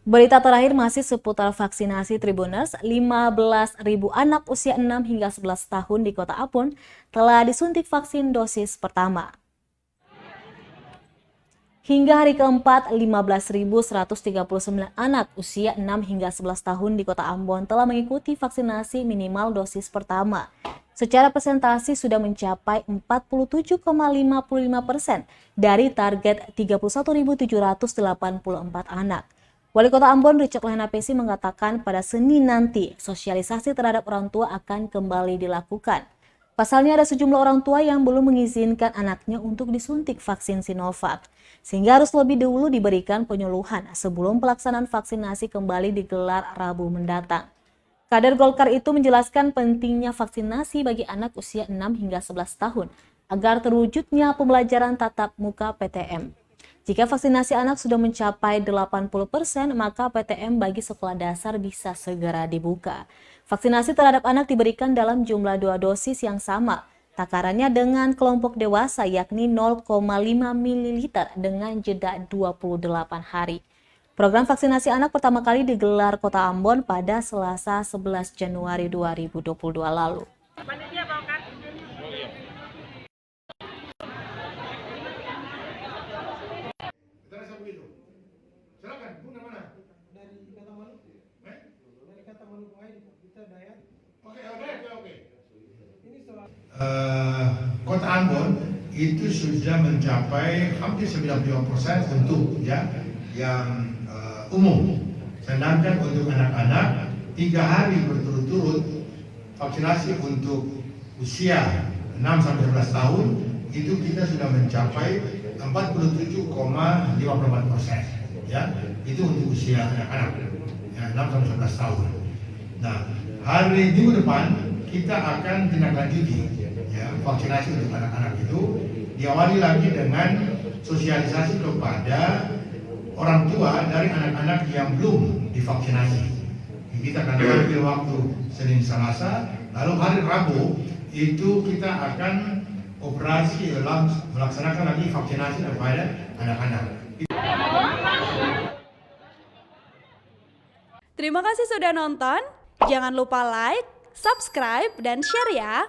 Berita terakhir masih seputar vaksinasi Tribuners, 15.000 anak usia 6 hingga 11 tahun di Kota Ambon telah disuntik vaksin dosis pertama. Hingga hari keempat, 15.139 anak usia 6 hingga 11 tahun di Kota Ambon telah mengikuti vaksinasi minimal dosis pertama. Secara presentasi sudah mencapai 47,55% dari target 31.784 anak. Wali Kota Ambon Richard Lehnapesi mengatakan pada Senin nanti sosialisasi terhadap orang tua akan kembali dilakukan. Pasalnya ada sejumlah orang tua yang belum mengizinkan anaknya untuk disuntik vaksin Sinovac, sehingga harus lebih dulu diberikan penyuluhan sebelum pelaksanaan vaksinasi kembali digelar Rabu mendatang. Kader Golkar itu menjelaskan pentingnya vaksinasi bagi anak usia 6 hingga 11 tahun agar terwujudnya pembelajaran tatap muka PTM. Jika vaksinasi anak sudah mencapai 80%, maka PTM bagi sekolah dasar bisa segera dibuka. Vaksinasi terhadap anak diberikan dalam jumlah 2 dosis yang sama. Takarannya dengan kelompok dewasa yakni 0,5 ml dengan jeda 28 hari. Program vaksinasi anak pertama kali digelar Kota Ambon pada Selasa 11 Januari 2022 lalu. Silakan, Bunda mana? Dari Kata Maluku. Dari Kata Maluku aja, kita Dayak. Oke. Ini soal Kota Ambon itu sudah mencapai hampir 95% untuk yang umum. Sedangkan untuk anak-anak 3 hari berturut-turut vaksinasi untuk usia 6 sampai 11 tahun itu kita sudah mencapai 47,54%. Ya, itu untuk usia anak-anak ya, 6 sampai 11 tahun. Nah, hari minggu depan kita akan tindak lanjuti ya, vaksinasi untuk anak-anak itu diawali lagi dengan sosialisasi kepada orang tua dari anak-anak yang belum divaksinasi. Kita akan ambil waktu Senin Selasa, lalu hari Rabu itu kita akan operasi dalam melaksanakan lagi vaksinasi kepada anak-anak. Terima kasih sudah nonton. Jangan lupa like, subscribe, dan share ya.